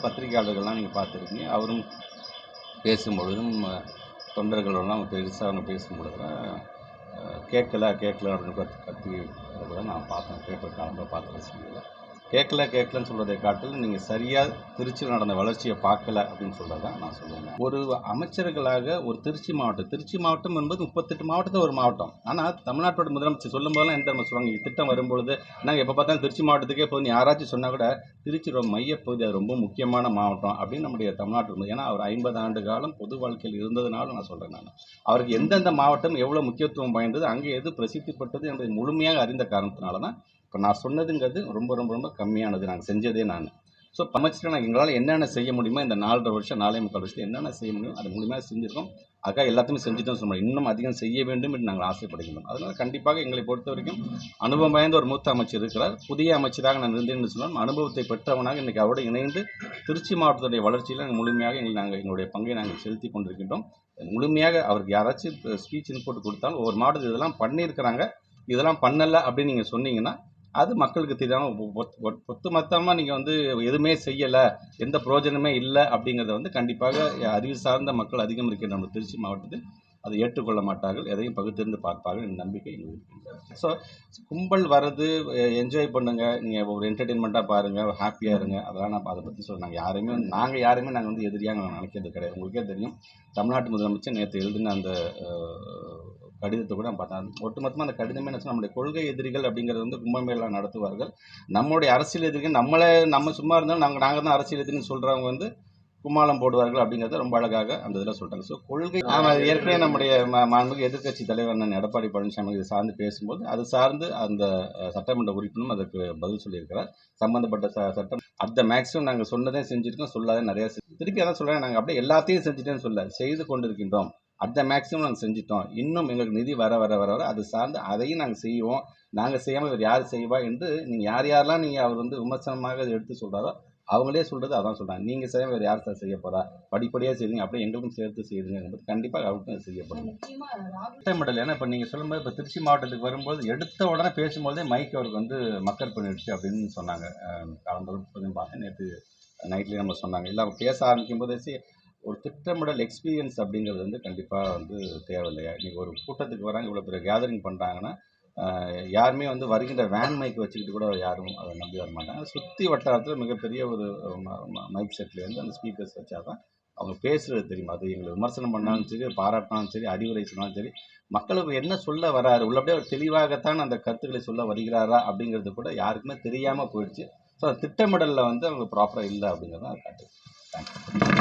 பத்திரிகையாளர்கள்லாம் நீங்கள் பார்த்துருக்கீங்க. அவரும் பேசும்பொழுதும் தொண்டர்களோடலாம் பெருசாக அவங்க பேசும்பொழுதுலாம் கேட்கல அப்படின்னு கத்தி கூட நான் பார்த்தேன். பேப்பர் காலத்தில் பார்த்த செய்தியில் கேட்கலன்னு சொல்கிறதை காட்டிலும் நீங்கள் சரியாக திருச்சியில் நடந்த வளர்ச்சியை பார்க்கல அப்படின்னு சொல்கிறது தான் நான் சொல்லுவேன். ஒரு அமைச்சர்களாக ஒரு திருச்சி மாவட்டம் என்பது 38 மாவட்டத்தில் ஒரு மாவட்டம். ஆனால் தமிழ்நாட்டோட முதலமைச்சர் சொல்லும் போதெல்லாம் என்ன தெரியுமா சொல்லுவாங்க, திட்டம் வரும்பொழுது நாங்கள் எப்போ பார்த்தாலும் திருச்சி மாவட்டத்துக்கே போய் யாராச்சும் சொன்னால் கூட திருச்சி மையப்பகுதி அது ரொம்ப முக்கியமான மாவட்டம் அப்படின்னு நம்முடைய தமிழ்நாட்டு, ஏன்னா அவர் 50 ஆண்டு காலம் பொது வாழ்க்கையில் இருந்ததுனால நான் சொல்கிறேன். அவருக்கு எந்தெந்த மாவட்டம் எவ்வளோ முக்கியத்துவம் வாய்ந்தது, அங்கே எது பிரசித்தி பெற்றது என்பதை முழுமையாக அறிந்த காரணத்தினால தான் இப்போ நான் சொன்னதுங்கிறது ரொம்ப ரொம்ப ரொம்ப கம்மியானது. நாங்கள் செஞ்சதே ஸோ அமைச்சர் நாங்கள் எங்களால் என்னென்ன செய்ய முடியுமோ இந்த 4.5 வருஷம் 4.25 வருஷத்தில் என்னென்ன செய்ய முடியும் அது முழுமையாக செஞ்சுருக்கோம். அதுக்காக எல்லாத்தையுமே செஞ்சுட்டோம் சொல்ல, இன்னும் அதிகம் செய்ய வேண்டும் என்று நாங்கள் ஆசைப்படுகின்றோம். அதனால் கண்டிப்பாக எங்களை பொறுத்த வரைக்கும் அனுபவம் வாய்ந்த ஒரு மூத்த அமைச்சர் இருக்கிறார். புதிய அமைச்சராக நான் இருந்தேன் சொன்னால் அனுபவத்தை பெற்றவனாக இன்றைக்கி அவரோடு இணைந்து திருச்சி மாவட்டத்துடைய வளர்ச்சியில் முழுமையாக எங்களுடைய பங்கை நாங்கள் செலுத்தி கொண்டிருக்கின்றோம். முழுமையாக அவருக்கு யாராச்சும் ஸ்பீச் இன்புட் கொடுத்தாலும் ஒவ்வொரு மாவட்டத்தில் இதெல்லாம் பண்ணியிருக்கிறாங்க, இதெல்லாம் பண்ணலை அப்படின்னு நீங்கள் சொன்னீங்கன்னா அது மக்களுக்கு தெரியாமல் ஒட்டுமொத்தமாக நீங்கள் எதுவுமே செய்யலை, எந்த பிரயோஜனமே இல்லை அப்படிங்கிறத கண்டிப்பாக அறிவு சார்ந்த மக்கள் அதிகம் இருக்கின்ற நம்ம திருச்சி மாவட்டத்தில் அதை ஏற்றுக்கொள்ள மாட்டார்கள். எதையும் பகுத்திருந்து பார்ப்பார்கள் என் நம்பிக்கை எங்களுக்கு. ஸோ கும்பல் வர்றது என்ஜாய் பண்ணுங்கள், நீங்கள் ஒரு என்டர்டெயின்மெண்ட்டாக பாருங்கள், ஹாப்பியாக இருங்க. அதெல்லாம் நான் அதை பற்றி சொல்கிறேன். நாங்கள் யாருமே நாங்கள் எதிரியாக நினைக்கிறது கிடையாது. உங்களுக்கே தெரியும், தமிழ்நாட்டு முதலமைச்சர் நேற்று எழுதின அந்த கடிதத்தை கூட நான் பார்த்தேன். ஒட்டுமொத்தமாக அந்த கடிதமே என்ன, நம்முடைய கொள்கை எதிரிகள் அப்படிங்கிறது கும்பமேளா நடத்துவார்கள். நம்மளுடைய அரசியல் எதிரிகள் நம்ம சும்மா இருந்தாலும் நாங்கள் தான் அரசியல் எதிரின்னு சொல்கிறவங்க கும்மாளம் போடுவார்கள் அப்படிங்கிறத ரொம்ப அழகாக அந்த இதில் சொல்கிறாங்க. ஸோ கொள்கை ஏற்கனவே நம்முடைய மாண்புமிகு எதிர்க்கட்சி தலைவர் அண்ணன் எடப்பாடி பழனிசாமி இதை சார்ந்து பேசும்போது அது சார்ந்து அந்த சட்டமன்ற உறுப்பினரும் அதற்கு பதில் சொல்லியிருக்கிறார். சம்பந்தப்பட்ட சட்டம் அந்த மேக்ஸிமம் நாங்கள் சொன்னதே செஞ்சுருக்கோம், சொல்லாத நிறையா திருப்பி அதான் சொல்கிறேன். நாங்கள் அப்படியே எல்லாத்தையும் செஞ்சுட்டேன்னு சொல்ல, செய்து கொண்டிருக்கின்றோம். அந்த மேக்ஸிமம் நாங்கள் செஞ்சிட்டோம். இன்னும் எங்களுக்கு நிதி வர வர வர வர அது சார்ந்து அதையும் நாங்கள் செய்வோம். நாங்கள் செய்யாமல் இவர் யார் செய்வா என்று நீங்கள் யாரெல்லாம் நீங்கள் அவர் விமர்சனமாக எடுத்து சொல்கிறாரோ அவங்களே சொல்கிறது அதான் சொல்கிறாங்க. நீங்கள் செய்ய வேறு யார் சார் செய்ய போகிறா, படிப்படியாக செய்யுங்க, அப்படியே எங்களுக்கும் சேர்த்து செய்யுங்க என்பது கண்டிப்பாக அவருக்கும் செய்யப்படும் திட்டமிடல். ஏன்னா இப்போ நீங்கள் சொல்லும்போது இப்போ திருச்சி மாவட்டத்துக்கு வரும்போது எடுத்த உடனே பேசும்போதே மைக் அவருக்கு மக்கள் பண்ணிடுச்சு அப்படின்னு சொன்னாங்க. காலம்பரம் பார்த்தேன், நேற்று நைட்லேயே நம்ம சொன்னாங்க. இல்லை அவங்க பேச ஆரம்பிக்கும் போதே ஒரு திட்டமிடல் எக்ஸ்பீரியன்ஸ் அப்படிங்கிறது கண்டிப்பாக தேவையில்லையா. இன்றைக்கி ஒரு கூட்டத்துக்கு வராங்க, இவ்வளோ பெரிய கேதரிங் பண்ணுறாங்கன்னா யாருமே வருகின்ற வேன் மைக் வச்சுக்கிட்டு கூட யாரும் அதை நம்பி வர மாட்டாங்க. சுற்றி வட்டாரத்தில் மிகப்பெரிய ஒரு மைக் செட்லேருந்து அந்த ஸ்பீக்கர்ஸ் வச்சா தான் அவங்க பேசுகிறது தெரியும். அது எங்களை விமர்சனம் பண்ணாலும் சரி, பாராட்டினாலும் சரி, அறிவுரை சொன்னாலும் சரி, மக்களுக்கு என்ன சொல்ல வராரு, உள்ளபடியே ஒரு தெளிவாகத்தான் அந்த கருத்துக்களை சொல்ல வருகிறாரா அப்படிங்கிறது கூட யாருக்குமே தெரியாமல் போயிடுச்சு. ஸோ திட்டமிடலில் அவங்க ப்ராப்பராக இல்லை அப்படிங்கிறத காட்டுது. தேங்க்யூ.